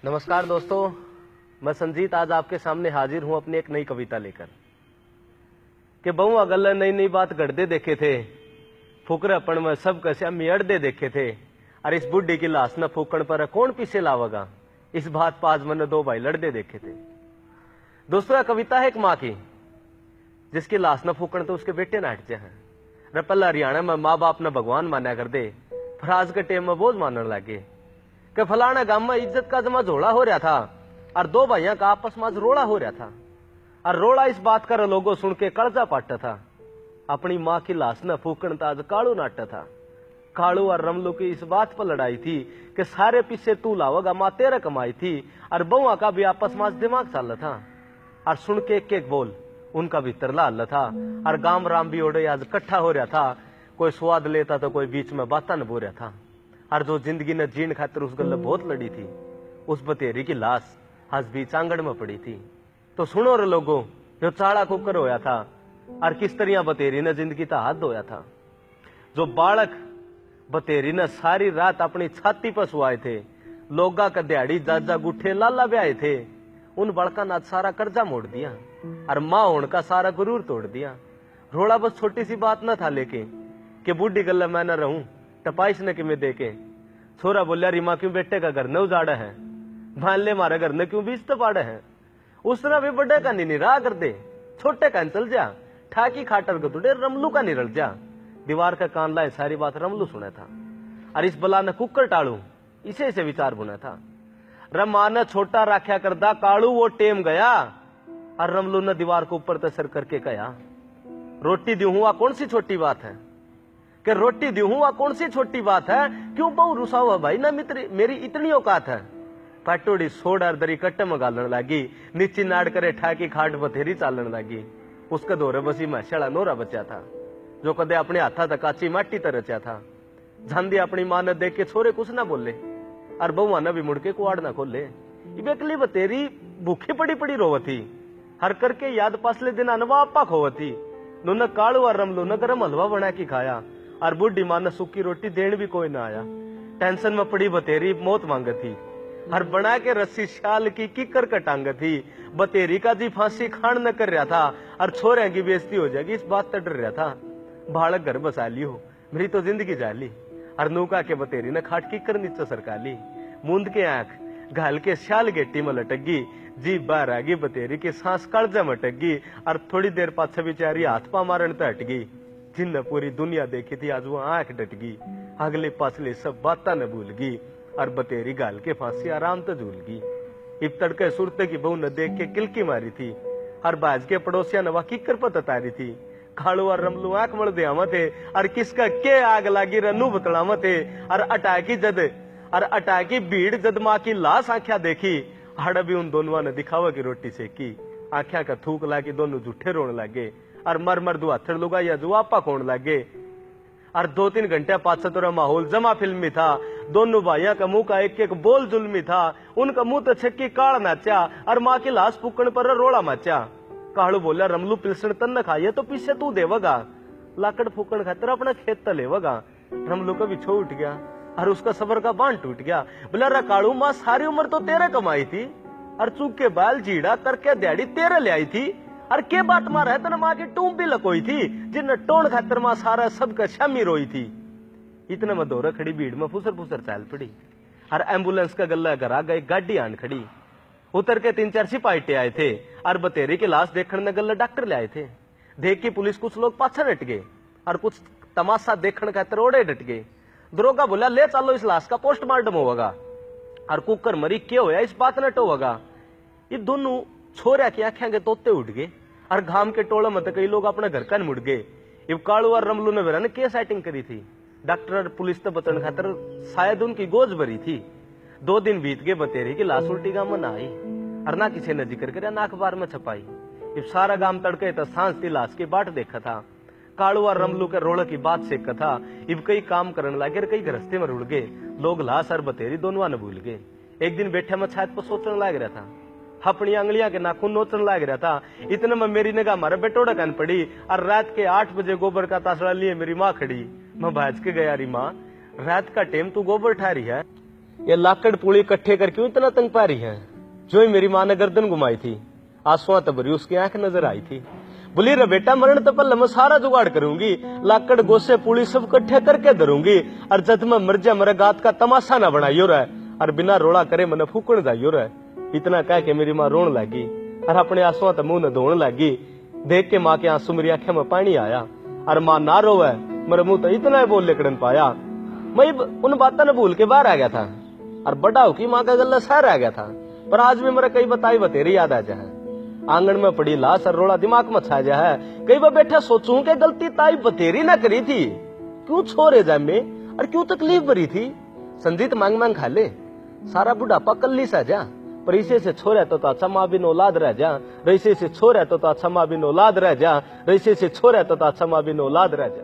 नमस्कार दोस्तों, मैं संजीत आज आपके सामने हाजिर हूं अपनी एक नई कविता लेकर कि बहु अगल नई नई बात गढ़दे देखे थे, फुकरेपन में सब कस्या मियड़दे देखे थे। और इस बुढ़ी की लाश न फूकण पर कौन पीछे लावेगा, इस बात पाज मन दो भाई लड़दे देखे थे। दोस्तों, यह कविता है एक माँ की जिसकी लाश न फूकण तो उसके बेटे न हटते हैं। पहला हरियाणा में माँ बाप ने भगवान माना कर दे, फिर आज के टेम में बोझ मानने लगे कि फलाना गांव में इज्जत का जमा झोला हो रहा था और दो भाइयों का आपस में रोड़ा हो रहा था। और रोड़ा इस बात का लोगों सुन के कलजा पाटा था, अपनी माँ की लाश न फूकण था आज कालू नाटा था। कालू और रमलू की इस बात पर लड़ाई थी कि सारे पीछे तू लावेगा, माँ तेरे कमाई थी। और बहुआ का भी आपस में दिमाग चल था और सुन के एक बोल उनका भी तरला हल था। और गांव राम भी ओडे आज इकट्ठा हो रहा था, कोई स्वाद लेता तो कोई बीच में बाता न बो रहा था। और जो जिंदगी ने जीण खातिर उस गल बहुत लड़ी थी, उस बतेरी की लाश आज बीच आंगण में पड़ी थी। तो सुनो रे लोगों, जो चाड़ा कुकर होया था और किस तरह बतेरी ने जिंदगी का हाथ धोया था। जो बालक बतेरी ने सारी रात अपनी छाती पर सुआए थे, लोगा का दिहाड़ी जाजा गुठे लाला ब्याए थे, उन बड़का ने सारा कर्जा मोड़ दिया और माँ होने का सारा गुरूर तोड़ दिया। रोड़ा बस छोटी सी बात न था लेके कि बूढ़ी गल्ला मैं न रहूं टपाइश ने किमें देके। छोरा बोलिया रीमा क्यों बेटे का घर न उजाड़ा है, मान ले मारे घर ने क्यों बीच तो पाड़े है। उसने भी बड़े का नहीं राह कर दे, छोटे का चल जा, ठाकी खाटर को तुड़े रमलू का निरल जा। दीवार का कान लाए सारी बात रमलू सुना था और इस बला ने कुकर टाड़ू इसे से विचार बुना था। रमा ने छोटा राख्या करदा कालू वो टेम गया। और रमलू ने दीवार को ऊपर तसर करके कहा, रोटी दी हुआ कौन सी छोटी बात है, कि रोटी दी हुआ कौन सी छोटी बात है, क्यों बहु रुसा हुआ भाई ना मित्र, मेरी इतनी औकात है। पटोड़ी सोड़ और दरी कट्टे में गालन लगी, नीचे नाड़ करे ठाकी खाट बथेरी चालन लगी। उसका दौरे बसी में शड़ा नोरा बचा था, जो कदे अपने हाथा तक काची माटी तर रचा था। झांदी अपनी मां ने देख के छोरे कुछ ना बोले और बहुआ ने भी मुड़के कुआड़ ना खोले। बेकली बतेरी भूखी पड़ी पड़ी रोवती, हर करके याद पासले दिन अनवा अपा खोवती। नुन कालू और रमलू ने गरम हलवा बना के खाया और बुढ़ी मां ने सूखी रोटी देने भी कोई ना आया। टेंशन में पड़ी बतेरी मौत मांग थी, हर बना के रस्सी शाल की किकर कटांग थी। बतेरी का जी फांसी खान न कर रहा था और छोरे की बेइज्जती हो जाएगी इस बात से डर रहा था। बालक घर बसा लियो, मेरी तो जिंदगी जाली। और नूका के बतेरी ने खाट किकर नीचे सरकाली, मूंद के आंख घाल के शाल गेटी में लटकी। जी बाहर आ गई बतेरी की सांस कड़जा में अटक गई और थोड़ी देर पाछे बेचारी हाथ पा मारन तो हट गई। जिन पूरी दुनिया देखी थी आज वो आंख डट गई, अगले पाछले सब बातें न भूल गई और बतेरी गाल के फांसी आराम तो झूल गई। इब तड़के सुरते की बहू न देख के किलकी मारी थी और बाज के पड़ोसिया नवा किकर पर ततारी थी। कालू और रमलू आंख मड़ दिया थे और किसका के आग लागी रनू बतलाव थे। और अटाकी भीड़ जद माँ की लाश आंख्या देखी, हड़ भी उन दोनों ने दिखावा की रोटी सेकी। आंख्या का थूक लागी दोनों जूठे रोने लगे और मर मर दो हथड़ लुगा या जुआपा खोन लगे। और 2-3 घंटे पाछे तो माहौल जमा फिल्मी था। दोनों भाइयों का मुंह का एक एक बोल जुल्मी था, उनका मुंह तो छक्की काल नाचा और माँ की लाश फूकण पर रोड़ा माचा। कालू बोला रमलू पिलसण तन न खाइए तो पीछे तू देवगा, लाकड़ फूकण खातर अपना खेत त लेवगा। रमलू का बिछो उठ गया और उसका सबर का बांध टूट गया। बोला रा कालू माँ सारी उम्र तो तेरे कमाई थी और चूक के बाल जीड़ा करके दिहाड़ी तेरे ले आई थी। और के बाट मार है तना माँ की टूम भी लकोई थी, जिन टोन खातर माँ सारा सबका शामी रोई थी। इतने में दौरा खड़ी भीड़ में फुसर फुसर चाल पड़ी और एम्बुलेंस का गला घर आ गई, गाड़ी आन खड़ी। उतर के 3-4 सिपाही आए थे और बतेरी की लाश देखने ने गला डॉक्टर ले आए थे। देख की पुलिस कुछ लोग पाछे हट गए और कुछ तमाशा देखने का तरोड़े डट गए। दरोगा बोला ले चलो इस लाश का पोस्टमार्टम होगा और कुकर मरी क्या होया इस बात न टोगा। ये दोनों छोरिया की आंखें के तोते उठ गए और घाम के टोले में तो कई लोग अपने घर का मुड़ गए। इब कालू और रमलू ने वेरा ने क्या सेटिंग करी थी, डॉक्टर और पुलिस तो बचन खातर शायद उनकी गोज भरी थी। 2 दिन बीत गए, बतेरी की लाश उल्टी गांव में ना आई और ना किसी ने जिक्र करे ना अखबार में छपाई। इब सारा गांव तड़के तो सांस थी लाश की बाट देखा था। कालू और रमलू के रोड़ की बात से कथा। इब कई काम करने लगे, कई गृहस्थी में रुड़ गए। लोग लाश और बतेरी दोनों न भूल गए। एक दिन बैठे में छात पर सोचने लग रहा था, अपनी अंगलियां के नाखून नोचने लग रहा था। इतने में मेरी निगाह मारे बेटोड़ा कान पड़ी और रात के 8 बजे गोबर का तासड़ा लिए मेरी माँ खड़ी। मैं भाज के गया, री माँ रात का टेम तू गोबर ठा रही है, ये लाकड़ पुली इकट्ठे कर क्यों इतना तंग पा रही है? जो ही मेरी माँ ने गर्दन घुमाई थी, आंसुओं तो भरी उसकी आंख नजर आई थी। बोली रे बेटा, मरण तो पल मैं सारा जुगाड़ करूंगी, लाकड़ गोसे पुली सब इकट्ठे करके धरूंगी, और जब मैं मर जा मेरे गात का तमाशा ना बनाइयो रहा, और बिना रोड़ा करे मैंने फूकण जाइयो रहा। इतना कह के मेरी माँ रोन लगी और अपने आंसुओं तो मुंह न धोने लगी। देख के माँ के आंसू मेरी आंखें में पानी आया, और माँ ना रोवे मेरे मुंह तो इतना बोल लेकड़न पाया। मैं उन बातों ने भूल के बाहर आ गया था, और बड़ा हो की माँ का गला सह रह गया था। पर आज भी मेरे कई बताई बतेरी याद आ जाए। आंगन में पड़ी लाश और रोड़ा दिमाग में छा जाए। कई बार बैठा सोचूं कि गलती ताई बतेरी ना करी थी, क्यों छोड़े जाए में, और क्यों तकलीफ भरी थी। संजीत मांग मांग खा ले, सारा बुढ़ापा कल्ली सा जा, पर इसे से छोड़ा तो अच्छा माँ बिन औलाद रह जा, रईसे से छोड़ा तो अच्छा माँ बिन औलाद रह जा, रईसे से छोड़ा तो अच्छा माँ बिन औलाद रह जा।